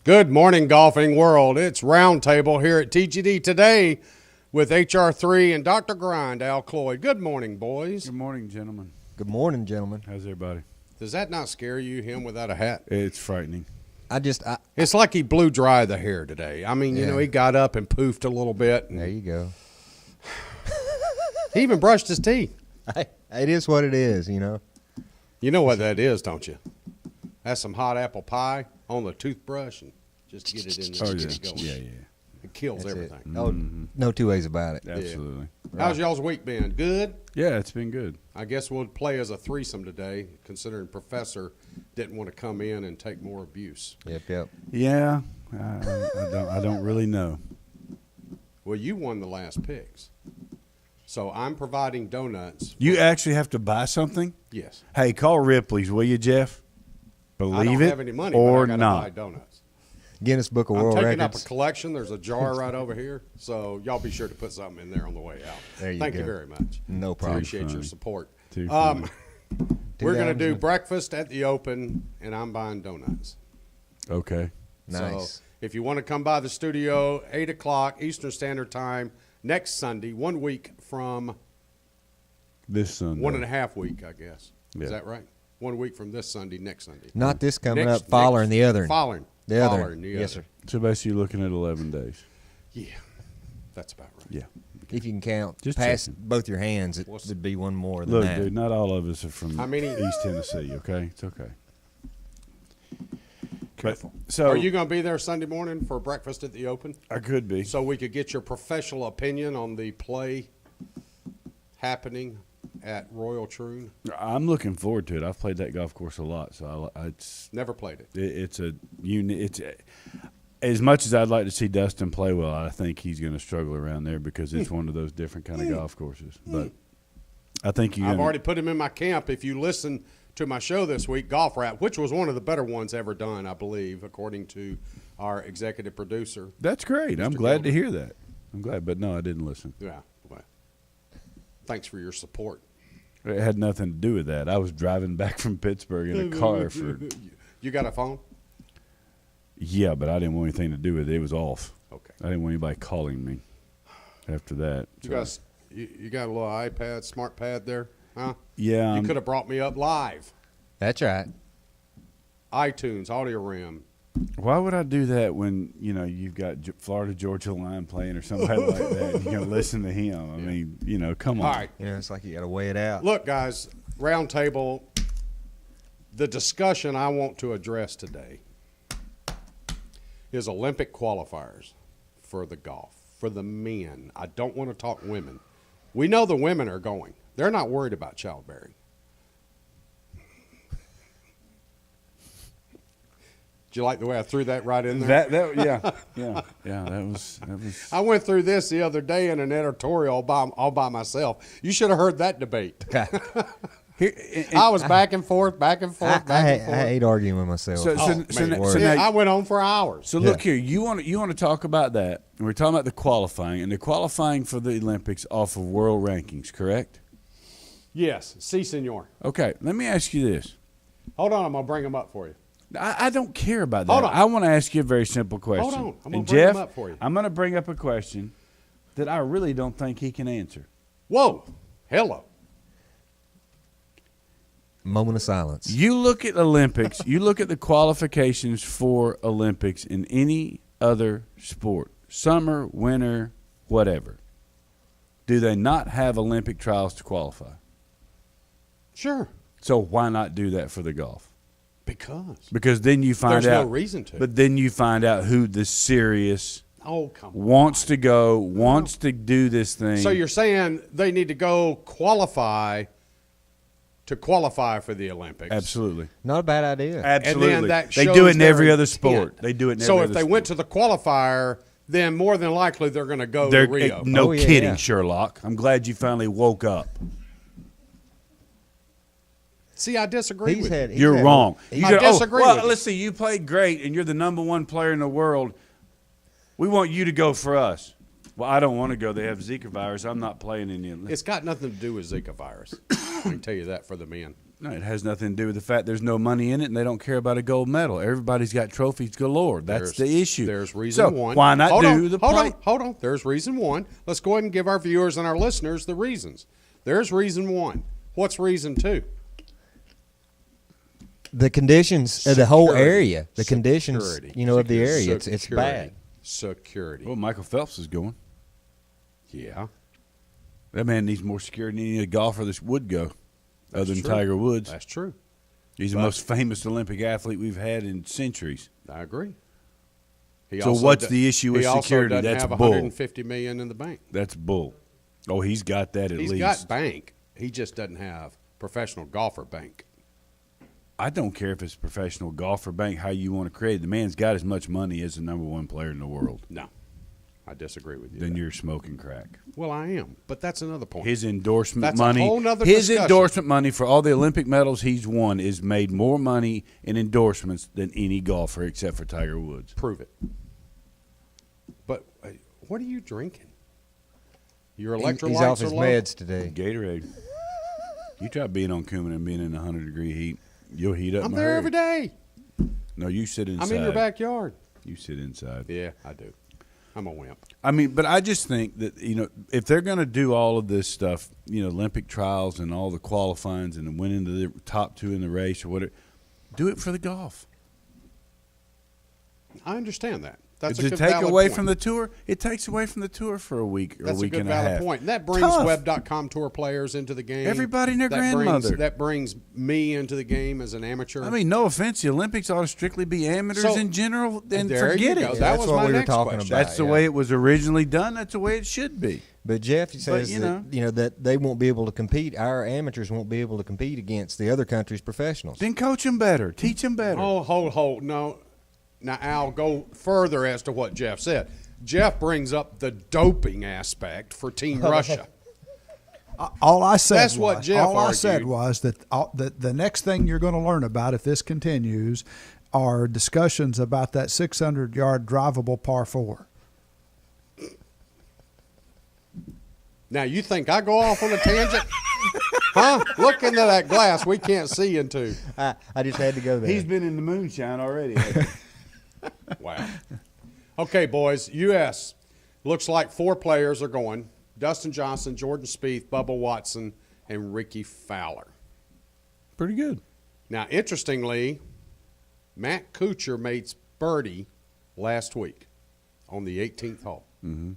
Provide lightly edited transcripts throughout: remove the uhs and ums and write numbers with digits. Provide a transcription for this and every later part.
Good morning, golfing world. It's Roundtable here at TGD today with HR3 and Dr. Grind, Al Cloyd. Good morning, boys. Good morning, gentlemen. Good morning, gentlemen. How's everybody? Does that not scare you, him without a hat? It's frightening. It's like he blew dry the hair today. I mean, you know, he got up and poofed a little bit. And there you go. He even brushed his teeth. It is what it is, you know. You know what that is, don't you? That's some hot apple pie on the toothbrush and just get it in there. Oh, and yeah. get it going. Yeah. It kills That's everything. It. Oh, no two ways about it. Absolutely. How's y'all's week been? Good? Yeah, it's been good. I guess we'll play as a threesome today, considering Professor didn't want to come in and take more abuse. Yep. Yeah, I don't really know. Well, you won the last picks. So I'm providing donuts. You actually have to buy something? Yes. Hey, call Ripley's, will you, Jeff? I Believe don't it have any money, or but I gotta not. buy donuts. Guinness Book of I'm World taking up Records. a collection. There's a jar right over here. So y'all be sure to put something in there on the way out. There you Thank go. you very much. No problem. Appreciate your support. Too funny. We're going to do $2,000. breakfast at the open, and I'm buying donuts. Okay. Nice. So if you want to come by the studio, 8 o'clock Eastern Standard Time next Sunday, 1 week from This Sunday. 1.5 week, I guess. Yeah. Is that right? 1 week from this Sunday, next Sunday. Not this coming Next- up, following the other. Following. The other. Following the Yes, other. sir. So basically you're looking at 11 days. Yeah, that's about right. Yeah. If you can count Just past checking. both your hands, it What's- would be one more than Look, that. dude, not all of us are from How many- East Tennessee, okay? It's okay. Careful. So Are you going to be there Sunday morning for breakfast at the open? I could be. So we could get your professional opinion on the play happening at Royal Troon? I'm looking forward to it. I've played that golf course a lot, so it's Never played it. it's a unit. It's as much as I'd like to see Dustin play well. I think he's going to struggle around there because it's one of those different kind of golf courses. But I think I've already put him in my camp. If you listen to my show this week, Golf Rap, which was one of the better ones ever done, I believe, according to our executive producer. That's great. I'm glad to hear that. I'm glad, but no, I didn't listen. Yeah. Well, thanks for your support. It had nothing to do with that. I was driving back from Pittsburgh in a car for. You got a phone? Yeah, but I didn't want anything to do with it. It was off. Okay. I didn't want anybody calling me after that. You got a little iPad, smart pad there, huh? Yeah. You could have brought me up live. That's right. iTunes, Audio Ram. Why would I do that when you've got Florida Georgia Line playing or somebody like that? You're gonna listen to him. I mean, come on. All right. You know, it's like you got to weigh it out. Look, guys, round table, the discussion I want to address today is Olympic qualifiers for the golf, for the men. I don't want to talk women. We know the women are going. They're not worried about childbearing. Did you like the way I threw that right in there? Yeah. That was. I went through this the other day in an editorial all by myself. You should have heard that debate. I was back and forth. I hate arguing with myself. I went on for hours. So look here, you want to talk about that? And we're talking about the qualifying, and the qualifying for the Olympics off of world rankings, correct? Yes, si, senor. Okay, let me ask you this. Hold on, I'm going to bring them up for you. I don't care about that. Hold on. I want to ask you a very simple question. Hold on, I'm going And to bring Jeff, them up for you. I'm going to bring up a question that I really don't think he can answer. Whoa, hello. Moment of silence. You look at Olympics, you look at the qualifications for Olympics in any other sport, summer, winter, whatever. Do they not have Olympic trials to qualify? Sure. So why not do that for the golf? Because then you find there's out. no reason to. But then you find out who the serious come on. wants to go, wants to do this thing. So you're saying they need to go qualify for the Olympics. Absolutely. Not a bad idea. Absolutely. And then that they shows do it in their every other intent. sport. They do it in every So other if they sport. went to the qualifier, then more than likely they're going to go They're, to Rio. No Oh, yeah, kidding, yeah. Sherlock. I'm glad you finally woke up. See, I disagree with you. You're wrong. You I go, disagree well, with you. let's see. You played great, and you're the number one player in the world. We want you to go for us. Well, I don't want to go. They have Zika virus. I'm not playing in the Olympics. It's got nothing to do with Zika virus. I can tell you that for the men. No, it has nothing to do with the fact there's no money in it, and they don't care about a gold medal. Everybody's got trophies galore. That's the issue. There's reason one. Why not hold do on, the hold play? on, hold on. There's reason one. Let's go ahead and give our viewers and our listeners the reasons. There's reason one. What's reason two? The conditions of the whole Security. area, the conditions, Security. of the area, it's bad. Security. Security. Well, Michael Phelps is going. Yeah. That man needs more security than any golfer that would go, other than true. Tiger Woods. That's true. He's the most famous Olympic athlete we've had in centuries. I agree. He So also what's do- the issue with he also security? doesn't That's have bull. $150 million in the bank. That's bull. Oh, he's got that at He's least. got bank. He just doesn't have professional golfer bank. I don't care if it's professional golfer bank, how you want to create it. The man's got as much money as the number one player in the world. No, I disagree with you. Then there. you're smoking crack. Well, I am, but that's another point. His endorsement That's a money, whole nother his discussion. endorsement money for all the Olympic medals he's won is made more money in endorsements than any golfer except for Tiger Woods. Prove it. But what are you drinking? Your electrolytes He's off his are low? meds today. Gatorade. You try being on Cumin and being in 100-degree heat, you'll heat up. I'm in a there hurry. every day. No, you sit inside. I'm in your backyard. You sit inside. Yeah, I do. I'm a wimp. I mean, but I just think that, if they're going to do all of this stuff, Olympic trials and all the qualifyings and win into the top two in the race or whatever, do it for the golf. I understand that. That's Does a it good take valid away point. from the tour? It takes away from the tour for a week or That's a week a good and a valid half. point. And that brings Tough. Web.com tour players into the game. Everybody and their That grandmother. that brings me into the game as an amateur. I mean, no offense, the Olympics ought to strictly be amateurs So, in general, and there you forget go. it. That that's was what my we were next talking question. about. That's the yeah. way it was originally done. That's the way it should be. But Jeff says you that that they won't be able to compete. Our amateurs won't be able to compete against the other country's professionals. Then coach them better. Teach them better. Oh, hold. No. Now, Al, go further as to what Jeff said. Jeff brings up the doping aspect for Team Russia. All I said That's was, what Jeff all I said argued. was that the next thing you're going to learn about if this continues are discussions about that 600-yard drivable par 4. Now, you think I go off on a tangent? Huh? Look into that glass we can't see into. I just had to go there. He's been in the moonshine already. Wow. Okay, boys. U.S. looks like 4 players are going. Dustin Johnson, Jordan Spieth, Bubba Watson, and Ricky Fowler. Pretty good. Now, interestingly, Matt Kuchar made birdie last week on the 18th hole. Mm-hmm.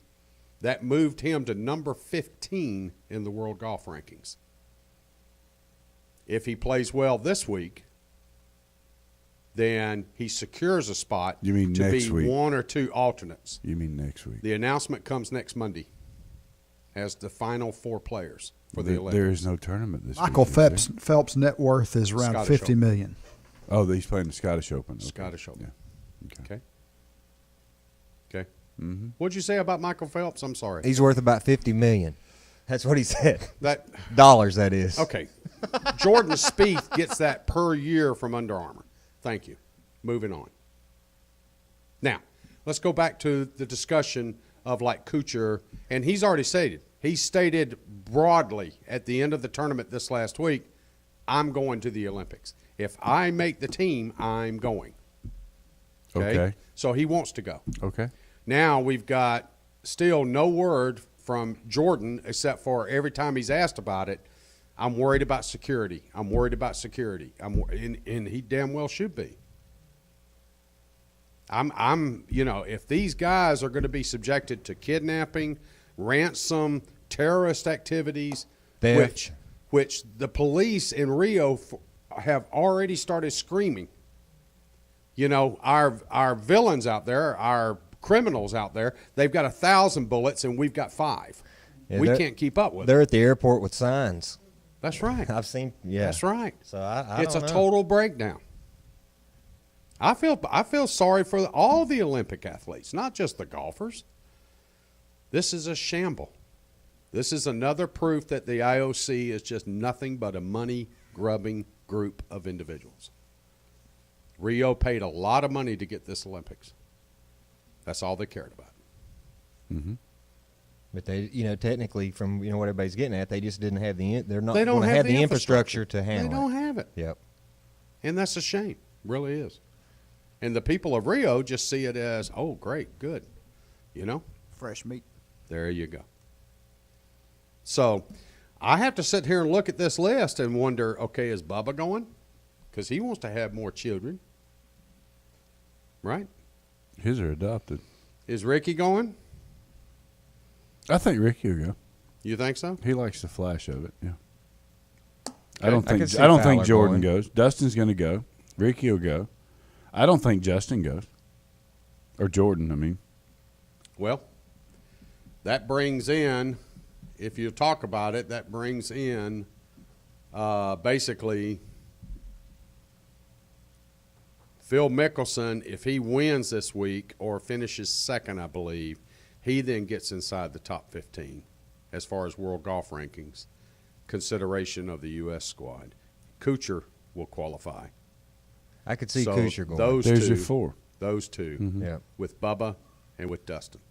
That moved him to number 15 in the world golf rankings. If he plays well this week, then he secures a spot You mean to next be week? 1 or 2 alternates. You mean next week? The announcement comes next Monday as the final 4 players for the Olympics. There is no tournament this Michael week, is there? Phelps' net worth is around Scottish $50 Open. million. Oh, he's playing the Scottish Open. Okay. Scottish Open. Yeah. Okay. What'd you say about Michael Phelps? I'm sorry. He's worth about $50 million. That's what he said. That Dollars, that is. okay. Jordan Spieth gets that per year from Under Armour. Thank you. Moving on. Now, let's go back to the discussion of like Kuchar, and he's already stated. He stated broadly at the end of the tournament this last week, I'm going to the Olympics. If I make the team, I'm going. Okay. So he wants to go. Okay. Now we've got still no word from Jordan except for every time he's asked about it, I'm worried about security. I'm worried about security. And he damn well should be. If these guys are going to be subjected to kidnapping, ransom, terrorist activities, Theft. which the police in Rio have already started screaming. Our villains out there, our criminals out there, they've got 1,000 bullets and we've got 5. Yeah, we they're- can't keep up with it. They're at the airport with signs. That's right. I've seen. Yeah, That's right. So I It's a don't know. total breakdown. I feel sorry for all the Olympic athletes, not just the golfers. This is a shamble. This is another proof that the IOC is just nothing but a money-grubbing group of individuals. Rio paid a lot of money to get this Olympics. That's all they cared about. Mm-hmm. But they, technically, from what everybody's getting at, they just didn't have they're not They don't going to have have the infrastructure to handle They don't it. have it. Yep. And that's a shame. Really is. And the people of Rio just see it as, oh, great, good. Fresh meat. There you go. So I have to sit here and look at this list and wonder, okay, is Bubba going? Because he wants to have more children. Right? His are adopted. Is Ricky going? I think Ricky will go. You think so? He likes the flash of it. Yeah. Okay. I don't I think could see Jordan Fowler going. goes. Dustin's going to go. Ricky will go. I don't think Justin goes. Or Jordan, I mean. Well, that brings in, if you talk about it, that brings in basically Phil Mickelson. If he wins this week or finishes second, I believe, he then gets inside the top 15 as far as world golf rankings, consideration of the U.S. squad. Kuchar will qualify. I could see So Kuchar going. those There's two, your four. Those two Yeah. with Bubba and with Dustin.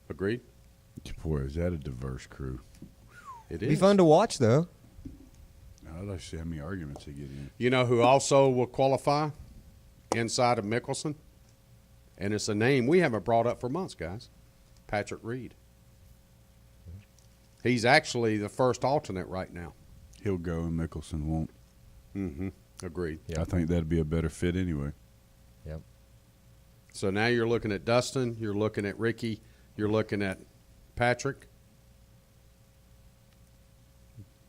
Agreed? Boy, is that a diverse crew. It It'd be is. fun to watch, though. I'd like to see how many arguments they get in. You know who also will qualify inside of Mickelson? And it's a name we haven't brought up for months, guys. Patrick Reed. He's actually the first alternate right now. He'll go and Mickelson won't. Mm-hmm. Agreed. Yep. I think that'd be a better fit anyway. Yep. So now you're looking at Dustin, you're looking at Ricky, you're looking at Patrick.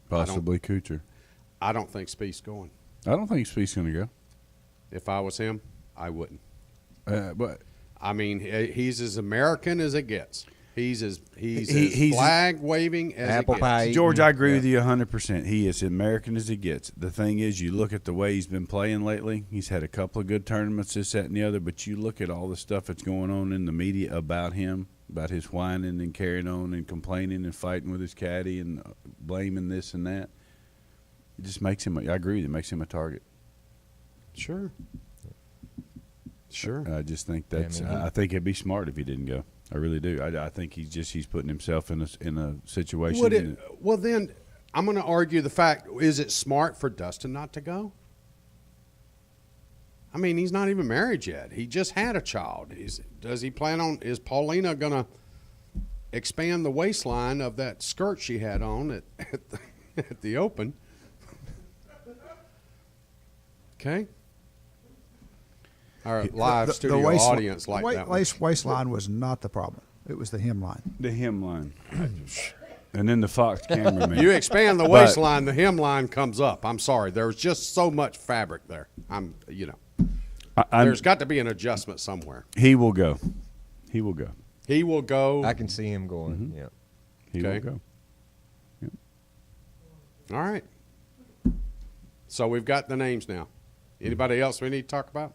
Possibly Kuchar. I don't think Spieth's going. I don't think Spieth's going to go. If I was him, I wouldn't. But I mean, he's as American as it gets. He's as He's flag waving as Apple it pie gets. George, I agree Yeah. with you 100%. He is American as he gets. The thing is, you look at the way he's been playing lately. He's had a couple of good tournaments, this, that, and the other. But you look at all the stuff that's going on in the media about him, about his whining and carrying on and complaining and fighting with his caddy and blaming this and that. It just makes him. I agree with you. It makes him a target. Sure. Sure. I just think that's. I mean, I think it'd be smart if he didn't go. I really do. I think he's putting himself in a situation. Would it, well, then I'm going to argue the fact: is it smart for Dustin not to go? I mean, he's not even married yet. He just had a child. Does he plan on? Is Paulina going to expand the waistline of that skirt she had on at the Open? Okay. Our live studio audience like that one. Waistline was not the problem. It was the hemline. the hemline, and then the Fox cameraman. You expand the But- waistline, the hemline comes up. I'm sorry. There's just so much fabric there. I'm- There's got to be an adjustment somewhere. He will go. He will go. He will go. I can see him going. Yeah. He Okay. will go. All right. So we've got the names now. Anybody else we need to talk about?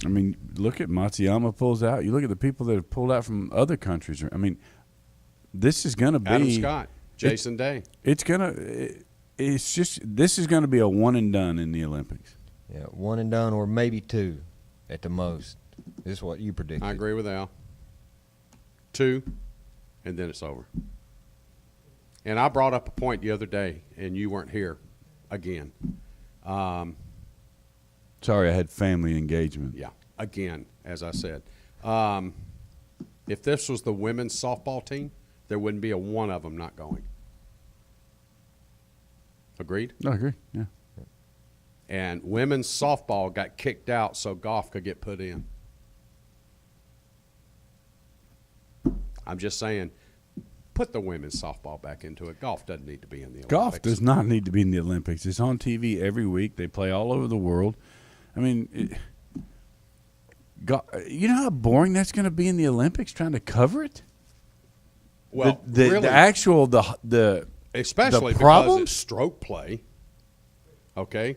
I mean, look at Matsuyama pulls out. You look at the people that have pulled out from other countries. I mean, this is going to be Adam Scott, Jason Day. It's gonna. It's just this is going to be a one and done in the Olympics. Yeah. One and done, or maybe two at the most. This is what you predicted. I agree with Al. 2, and then it's over. And I brought up a point the other day, and you weren't here again. Sorry, I had family engagement. Yeah, again, as I said. If this was the women's softball team, there wouldn't be a one of them not going. Agreed? I agree. Yeah. And women's softball got kicked out so golf could get put in. I'm just saying, put the women's softball back into it. Golf doesn't need to be in the Olympics. Golf does not need to be in the Olympics. It's on TV every week. They play all over the world. I mean, you know how boring that's going to be in the Olympics trying to cover it? Well, the really, actual the especially because problems? it's stroke play. Okay,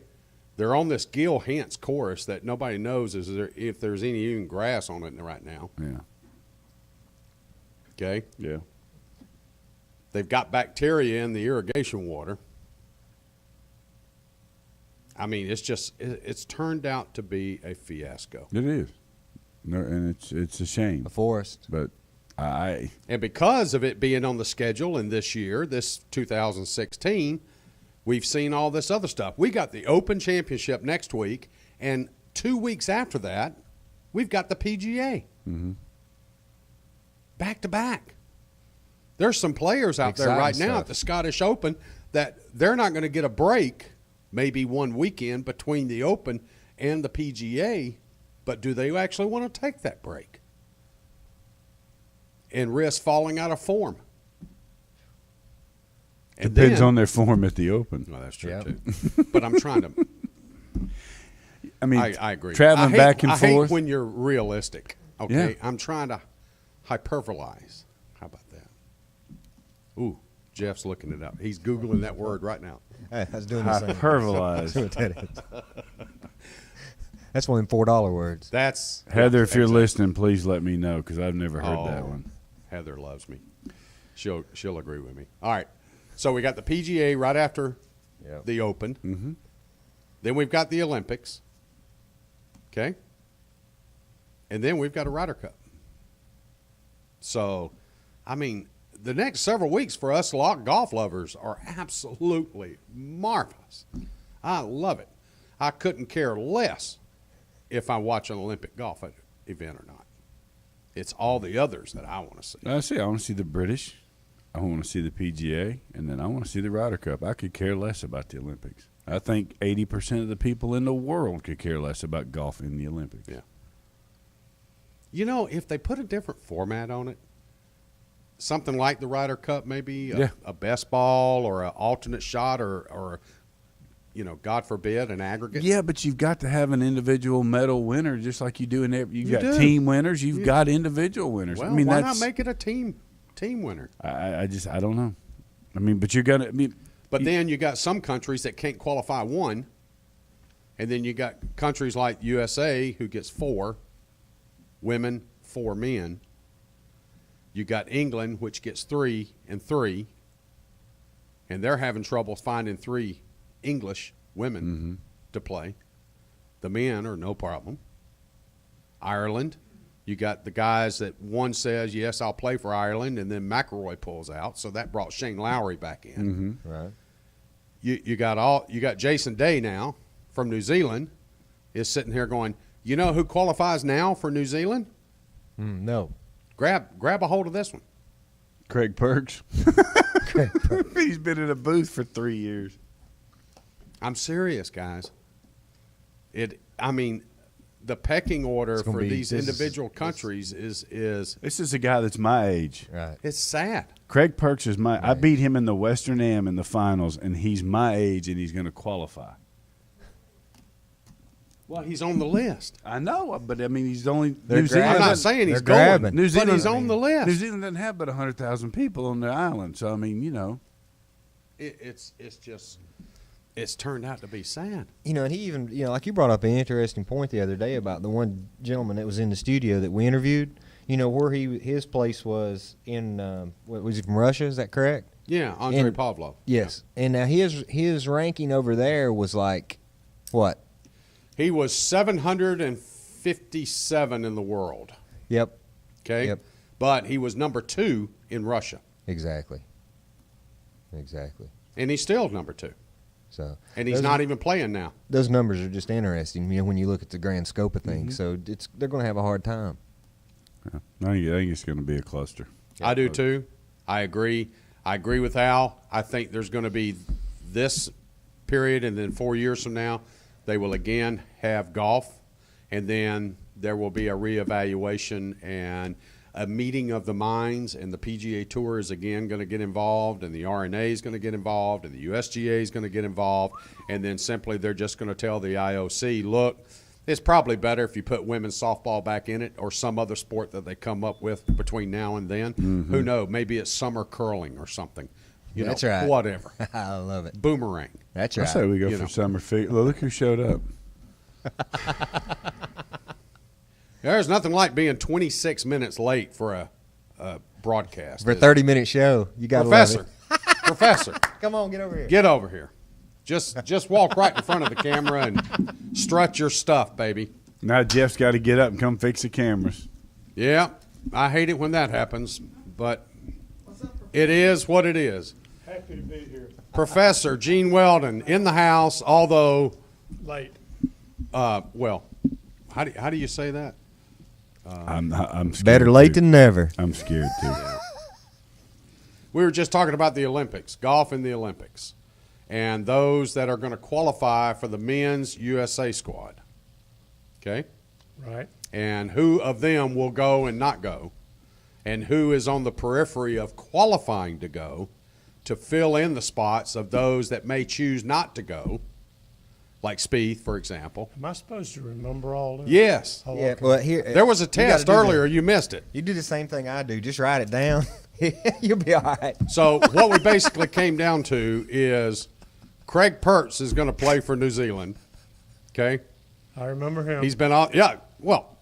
they're on this Gil Hance course that nobody knows if there's any even grass on it right now. Yeah. Okay, Yeah. they've got bacteria in the irrigation water. I mean, it's turned out to be a fiasco. It is. No, and it's a shame. A forest. But I And because of it being on the schedule in this year, this 2016, we've seen all this other stuff. We got the Open Championship next week, and 2 weeks after that, we've got the PGA. Back to back. There's some players out there right Exciting now stuff. at the Scottish Open that they're not going to get a break, maybe one weekend between the Open and the PGA, but do they actually want to take that break and risk falling out of form? And depends then- on their form at the Open. Well, that's true Yeah. too. But I'm trying to. I mean, I agree. traveling I hate, back and I hate forth. when you're realistic. Okay, Yeah. I'm trying to hyperbolize. How about that? Ooh, Jeff's looking it up. He's googling that word right now. Hey, I was doing the same. Hyperbolize. That's what that is. That's one of them $4 words. That's Heather, if you're exactly. listening, please let me know because I've never heard that Oh, one. Heather loves me. She'll agree with me. All right. So we got the PGA right after Yep. the Open. Mm-hmm. Then we've got the Olympics. Okay. And then we've got a Ryder Cup. So, I mean, the next several weeks for us golf lovers are absolutely marvelous. I love it. I couldn't care less if I watch an Olympic golf event or not. It's all the others that I want to see. I want to see the British. I want to see the PGA, and then I want to see the Ryder Cup. I could care less about the Olympics. I think 80% of the people in the world could care less about golf in the Olympics. Yeah. You know, if they put a different format on it, something like the Ryder Cup, maybe a best ball or an alternate shot or you know, God forbid, an aggregate. Yeah, but you've got to have an individual medal winner, just like you do in every. You've You got do. team winners. You've got individual winners. Well, I mean, why that's. not make it a team winner? I don't know. I mean, but you're gonna. I mean, But then you got some countries that can't qualify one, and then you got countries like USA who gets 4 women, 4 men. You got England, which gets 3 and 3, and they're having trouble finding 3 English women to play. The men are no problem. Ireland, you got the guys that one says, yes, I'll play for Ireland, and then McIlroy pulls out, so that brought Shane Lowry back in. Right. You got Jason Day now from New Zealand is sitting here going, you know who qualifies now for New Zealand? No. Grab a hold of this one. Craig Perks. He's been in a booth for 3 years. I'm serious, guys. I mean, the pecking order It's gonna for be- these this is- individual countries is This is a guy that's my age. Right. it's sad. Craig Perks is my. I beat him in the Western Am in the finals, and he's my age, and he's going to qualify. Well, he's on the list. I know, but I mean, he's only. They're New Zealand. I'm not grabbing. saying he's They're going, grabbing. New but Zealand- he's on the list. New Zealand doesn't have but 100,000 people on their island, so I mean, you know. It's just it's turned out to be sad. You know, and he even, you know, like you brought up an interesting point the other day about the one gentleman that was in the studio that we interviewed. You know, where his place was in, was he from Russia? Is that correct? Yeah, Andrei And- Pavlov. Yes. And now his ranking over there was like, what? He was 757 in the world. Yep. Okay. Yep. But he was number 2 in Russia, Exactly. Exactly. and he's still number 2. So. And he's those- not even playing now. Those numbers are just interesting, you know, when you look at the grand scope of things. So they're going to have a hard time. I think it's going to be a cluster. I do too. I agree. I agree with Al. I think there's going to be this period, and then 4 years from now, they will again have golf, and then there will be a reevaluation and a meeting of the minds, and the PGA Tour is again going to get involved, and the RNA is going to get involved, and the USGA is going to get involved, and then simply they're just going to tell the IOC, look, it's probably better if you put women's softball back in it or some other sport that they come up with between now and then. Who knows? Maybe it's summer curling or something. You That's know, right. whatever. I love it. Boomerang. That's I right. say we go You for know. summer feet. Look who showed up. There's nothing like being 26 minutes late for a broadcast. For a is there? 30-minute show, you got to love Professor. it. Professor. Come on, get over here. Get over here. Just walk right in front of the camera and strut your stuff, baby. Now Jeff's got to get up and come fix the cameras. Yeah, I hate it when that happens, but it is what it is. Happy to be here. Professor Gene Weldon in the house, although, Late. well, how do you say that? I'm scared Better late too. than never. I'm scared too. We were just talking about the Olympics, golf in the Olympics, and those that are going to qualify for the men's USA squad. Okay? Right. And who of them will go and not go, and who is on the periphery of qualifying to go to fill in the spots of those that may choose not to go, like Spieth, for example. Am I supposed to remember all this? Yes. Oh, Yeah, okay. well, here There was a you gotta test do the- earlier. You missed it. You do the same thing I do. Just write it down. You'll be all right. So what we basically came down to is Craig Pertz is going to play for New Zealand. Okay? I remember him. He's been off. Yeah. Well.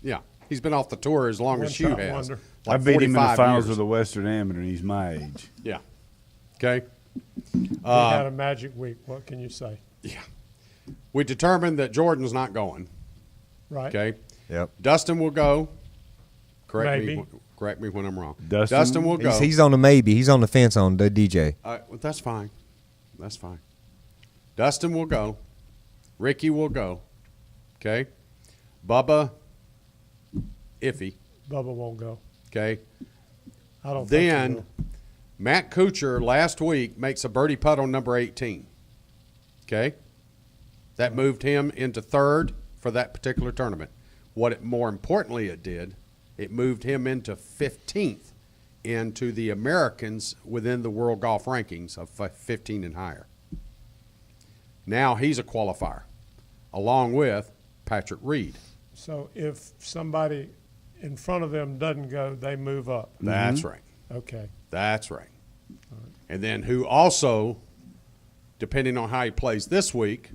Yeah. He's been off the tour as long as Hugh One-shot has. wonder. Like I beat him in the 45 finals years. of the Western Amateur, and he's my age. Yeah. Okay. We had a magic week. What can you say? Yeah. We determined that Jordan's not going. Right. Okay. Yep. Dustin will go. Correct Maybe. me. Correct me when I'm wrong. Dustin? will go. He's on the maybe. He's on the fence on the DJ. Well, that's fine. That's fine. Dustin will go. Ricky will go. Okay. Bubba, iffy. Bubba won't go. Okay. I don't think he Then will. Matt Kuchar last week makes a birdie putt on number 18. Okay. That moved him into third for that particular tournament. What it more importantly it did, it moved him into 15th into the Americans within the world golf rankings of 15 and higher. Now he's a qualifier, along with Patrick Reed. So if somebody in front of them doesn't go, they move up. That's right. Okay. That's right. And then who also, depending on how he plays this week,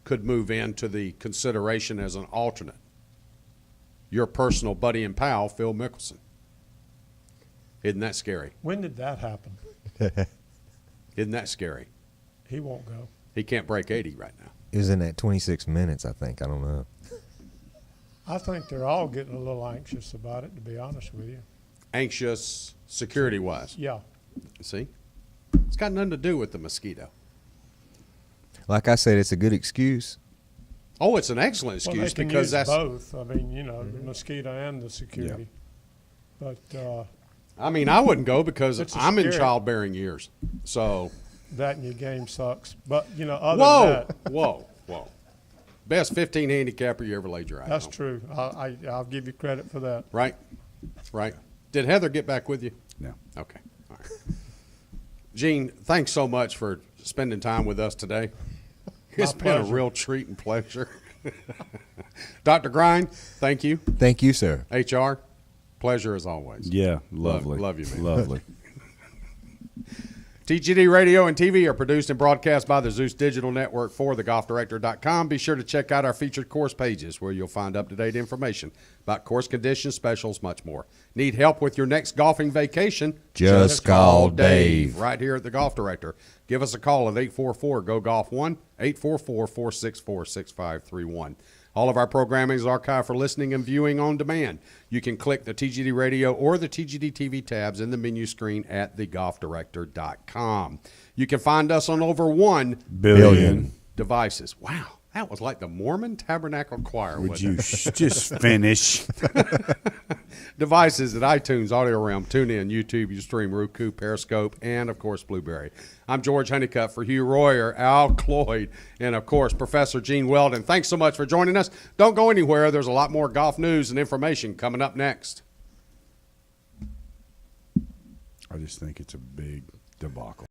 could move into the consideration as an alternate. Your personal buddy and pal, Phil Mickelson. Isn't that scary? When did that happen? Isn't that scary? He won't go. He can't break 80 right now. It was in that 26 minutes, I think. I don't know. I think they're all getting a little anxious about it, to be honest with you. Anxious security-wise. Yeah. See? It's got nothing to do with the mosquito. Like I said, it's a good excuse. Oh, it's an excellent Well, excuse they can because use that's. both. I mean, you know, the mosquito and the security. But I mean, I wouldn't go because It's a I'm in scary- childbearing years. So. that and your game sucks. But, you know, other than Whoa, whoa. Best 15 handicapper you ever laid your eyes that's on. true. I'll give you credit for that. Right? Right. Did Heather get back with you? No. Okay. All right. Gene, thanks so much for spending time with us today. It's been a pleasure. real treat and pleasure. Dr. Grind, thank you. Thank you, sir. HR, pleasure as always. Yeah, lovely. love you, man. Lovely. TGD Radio and TV are produced and broadcast by the Zeus Digital Network for thegolfdirector.com. Be sure to check out our featured course pages where you'll find up-to-date information about course conditions, specials, much more. Need help with your next golfing vacation? Just call Dave. Right here at the Golf Director. Give us a call at 844-GO-GOLF-1, 844-464-6531. All of our programming is archived for listening and viewing on demand. You can click the TGD Radio or the TGD TV tabs in the menu screen at thegolfdirector.com. You can find us on over 1 Billion. devices. Wow, that was like the Mormon Tabernacle Choir. Would wasn't you it? just finish? Devices at iTunes, Audio Realm, TuneIn, YouTube, Ustream, Roku, Periscope, and, of course, Blueberry. I'm George Honeycutt for Hugh Royer, Al Cloyd, and, of course, Professor Gene Weldon. Thanks so much for joining us. Don't go anywhere. There's a lot more golf news and information coming up next. I just think it's a big debacle.